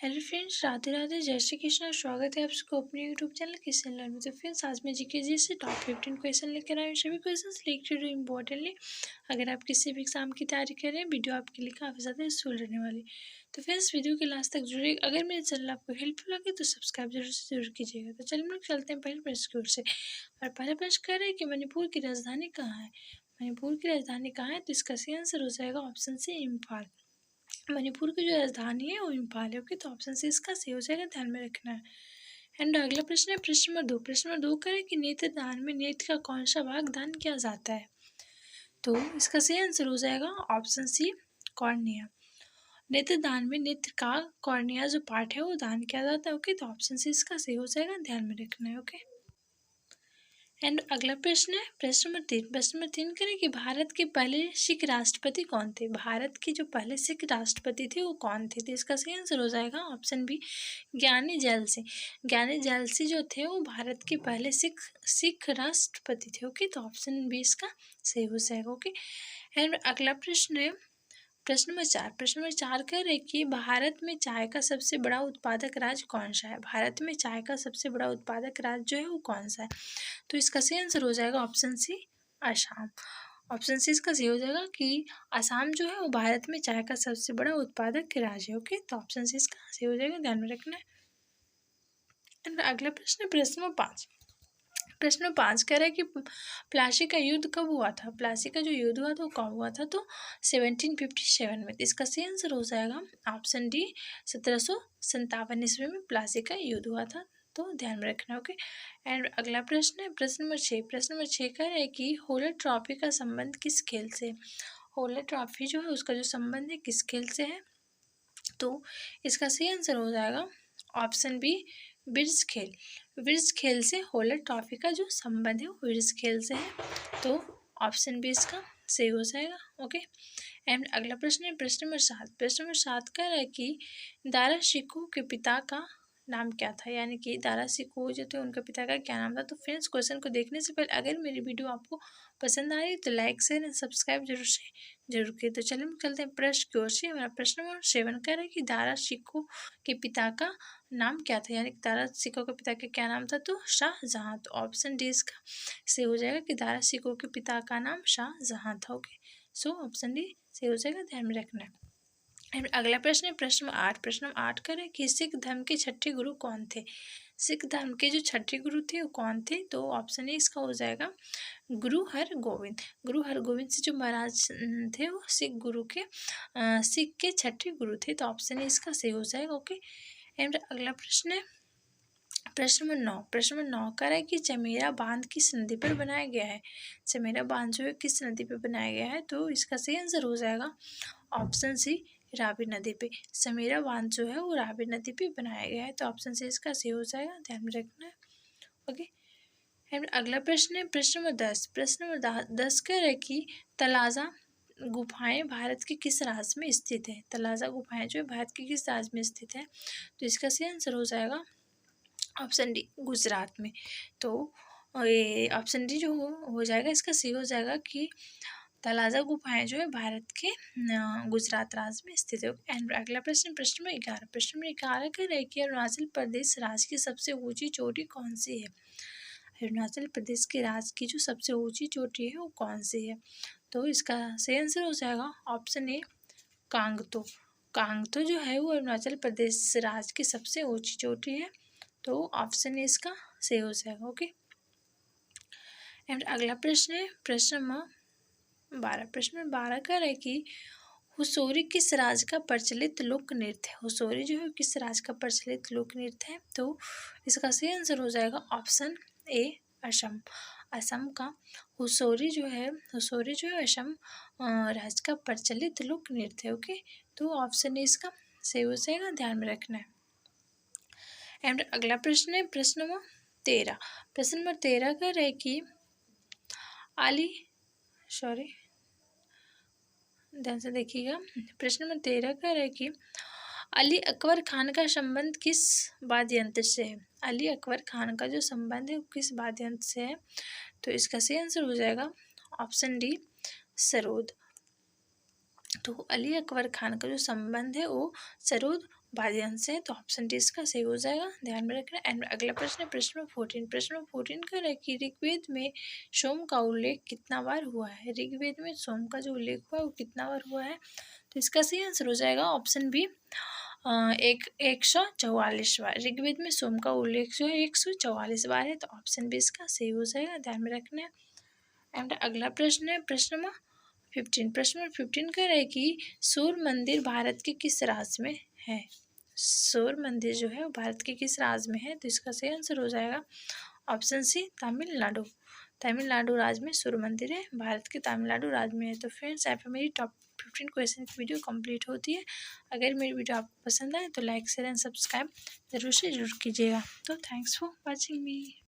Hello friends, Radhe Radhe, जय श्री कृष्णा। स्वागत है आप सबको अपने यूट्यूब चैनल क्वेश्चन लर्न में। तो फ्रेंड्स, आज मैं जीके जी से टॉप 15 क्वेश्चन लेकर आई हूँ। सभी क्वेश्चन रिलेटेड इम्पोर्टेंटली अगर आप किसी भी एग्जाम की तैयारी कर रहे हैं, वीडियो आपके लिए काफ़ी ज़्यादा यूजफुल रहने वाली। तो फ्रेंड्स, वीडियो के लास्ट तक जुड़े। अगर मेरे चैनल आपको हेल्पफुल लगे तो सब्सक्राइब जरूर कीजिएगा। तो चलिए हम लोग चलते हैं पहले प्रश्न की ओर से। और पहला प्रश्न कह रहा है कि मणिपुर की राजधानी कहाँ है। मणिपुर की राजधानी कहाँ है, तो इसका सही आंसर हो जाएगा ऑप्शन सी, इम्फाल। मणिपुर की जो राजधानी है वो इम्फाल है। ओके, तो ऑप्शन सी इसका सही हो जाएगा, ध्यान में रखना है। एंड अगला प्रश्न है प्रश्न नंबर 2। प्रश्न नंबर 2 करें कि नेत्र दान में नेत्र का कौन सा भाग दान किया जाता है, तो इसका सही आंसर हो जाएगा ऑप्शन सी, कॉर्निया। नेत्र दान में नेत्र का कॉर्निया जो पार्ट है वो दान किया जाता है। ओके, तो ऑप्शन सी इसका सही हो जाएगा, ध्यान में रखना है। ओके, एंड अगला प्रश्न है प्रश्न नंबर 3। प्रश्न नंबर 3 करें कि भारत के पहले सिख राष्ट्रपति कौन थे। भारत के जो पहले सिख राष्ट्रपति थे वो कौन थे, तो इसका सही आंसर हो जाएगा ऑप्शन बी, ज्ञानी जैल सिंह। ज्ञानी जैल सिंह जो थे वो भारत के पहले सिख राष्ट्रपति थे। ओके, तो ऑप्शन बी इसका सही हो जाएगा। ओके, एंड अगला प्रश्न है प्रश्न नंबर 4। प्रश्न नंबर 4 कह रहे कि भारत में चाय का सबसे बड़ा उत्पादक राज्य कौन सा है। भारत में चाय का सबसे बड़ा उत्पादक राज्य जो है वो कौन सा है, तो इसका सही आंसर हो जाएगा option C, Assam. Option C इसका सही हो जाएगा कि असम जो है वो भारत में चाय का सबसे बड़ा उत्पादक राज्य है। ओके, तो ऑप्शन सी इसका सही हो जाएगा, ध्यान में रखना है। अगला प्रश्न है प्रश्न नंबर 5। प्रश्न नंबर 5 कह रहा है कि प्लासी का युद्ध कब हुआ था। प्लासी का जो युद्ध हुआ था वो कब हुआ था, तो 1757 में। तो इसका सही आंसर हो जाएगा ऑप्शन डी, 1757 ईस्वी में प्लासी का युद्ध हुआ था, तो ध्यान में रखना। ओके, एंड अगला प्रश्न है प्रश्न नंबर 6। प्रश्न नंबर 6 कह रहा है कि होलर ट्रॉफी का संबंध किस खेल से। होलर ट्रॉफी जो है उसका जो संबंध है किस खेल से है, तो इसका सही आंसर हो जाएगा ऑप्शन बी, ब्रिज खेल। ब्रिज खेल से होलर ट्रॉफी का जो संबंध है वो ब्रिज खेल से है, तो ऑप्शन बी इसका सही हो जाएगा। ओके, एंड अगला प्रश्न है प्रश्न नंबर 7। प्रश्न नंबर 7 कह रहा है कि दारा शिकोह के पिता का नाम क्या था, यानी कि दारा शिकोह जो थे उनके पिता का क्या नाम था। तो फ्रेंड्स, क्वेश्चन को देखने से पहले अगर मेरी वीडियो आपको पसंद आ रही है तो लाइक शेयर एंड सब्सक्राइब जरूर करें। तो चलिए हम चलते हैं प्रश्न की ओर से। हमारा प्रश्न नंबर 7 कह रहा है कि दारा शिकोह के पिता का नाम क्या था, यानी कि दारा शिकोह के पिता का क्या नाम था, तो शाहजहां। तो ऑप्शन डी इसका सही हो जाएगा कि दारा शिकोह के पिता का नाम शाहजहां था। ओके, सो ऑप्शन डी सही हो जाएगा, ध्यान में रखना है। अगला प्रश्न है प्रश्न नंबर 8। प्रश्न नंबर 8 करें कि सिख धर्म के छठे गुरु कौन थे। सिख धर्म के जो छठे गुरु थे वो कौन थे, तो ऑप्शन ए इसका हो जाएगा गुरु हरगोविंद। गुरु हरगोविंद से जो महाराज थे वो सिख के छठे गुरु थे, तो ऑप्शन ए इसका सही हो जाएगा। ओके, एंड अगला प्रश्न है प्रश्न नंबर 9। प्रश्न नंबर 9 कह रहा है कि चमेरा बांध किस नदी पर बनाया गया है। चमेरा बांध जो है किस नदी पर बनाया गया है, तो इसका सही आंसर हो जाएगा ऑप्शन सी, रावी नदी पे। चमेरा बांध जो है वो रावी नदी पे बनाया गया है, तो ऑप्शन सी इसका सही हो जाएगा, ध्यान में रखना है। ओके, एंड अगला प्रश्न है प्रश्न नंबर 10। प्रश्न नंबर 10 कह रहा है कि तलाजा गुफाएं भारत के किस राज्य में स्थित है। तलाजा गुफाएं जो है भारत के किस राज्य में स्थित है, तो इसका सही आंसर हो जाएगा ऑप्शन डी, गुजरात में। तो ये ऑप्शन डी जो हो जाएगा इसका सही हो जाएगा कि तलाजा गुफाएं जो है भारत के गुजरात राज्य में स्थित है। एंड अगला प्रश्न प्रश्न में 11। प्रश्न में 11 कह रहा है कि अरुणाचल प्रदेश राज्य की सबसे ऊंची चोटी कौन सी है। अरुणाचल प्रदेश के राज्य की जो सबसे ऊंची चोटी है वो कौन सी है, तो इसका सही आंसर हो जाएगा ऑप्शन ए, कांगतो। कांगतो जो है वो अरुणाचल प्रदेश राज्य की सबसे ऊंची चोटी है, तो ऑप्शन ए इसका सही हो जाएगा। ओके, एंड अगला प्रश्न है प्रश्न नंबर 12। प्रश्न नंबर 12 कह रहा है कि हुसोरी किस राज्य का प्रचलित लोक नृत्य है। हुसोरी जो है किस राज्य का प्रचलित लोक नृत्य है, तो इसका सही आंसर हो जाएगा ऑप्शन ए, असम। असम का हुसोरी जो है असम राज्य का प्रचलित लोक नृत्य है। ओके, तो ऑप्शन ए इसका सही हो जाएगा, ध्यान में रखना है। एंड अगला प्रश्न है प्रश्न नंबर 13। प्रश्न नंबर 13 कह रहा है कि ध्यान से देखिएगा। प्रश्न नंबर 13 कह रहा है कि अली अकबर खान का संबंध किस वाद्य यंत्र से है। अली अकबर खान का जो संबंध है वो किस वाद्य यंत्र से है, तो इसका सही आंसर हो जाएगा ऑप्शन डी, सरोद। तो अली अकबर खान का जो संबंध है वो सरोद बादी अंश है, तो ऑप्शन डी इसका सही हो जाएगा, ध्यान में रखना। एंड अगला प्रश्न है प्रश्न नंबर 14। प्रश्न नंबर 14 कह रहा है कि ऋग्वेद में सोम का उल्लेख कितना बार हुआ है। ऋग्वेद में सोम का जो उल्लेख हुआ है वो कितना बार हुआ है, तो इसका सही आंसर हो जाएगा ऑप्शन बी 144 बार। ऋग्वेद में सोम का उल्लेख जो है 144 बार है, तो ऑप्शन बी इसका सही हो जाएगा, ध्यान में रखना है। एंड अगला प्रश्न है प्रश्न नंबर 15। प्रश्न नंबर 15 कह रहा है कि सूर्य मंदिर भारत के किस राज्य में है। सूर्य मंदिर जो है वो भारत के किस राज्य में है, तो इसका सही आंसर हो जाएगा ऑप्शन सी तमिलनाडु। तमिलनाडु राज्य में सूर्य मंदिर है, भारत के तमिलनाडु राज्य में है। तो फ्रेंड्स यहाँ पे मेरी टॉप 15 क्वेश्चन की वीडियो कंप्लीट होती है। अगर मेरी वीडियो आपको पसंद आए तो लाइक शेयर एंड सब्सक्राइब जरूर से जरूर कीजिएगा। तो थैंक्स फॉर वॉचिंग मी।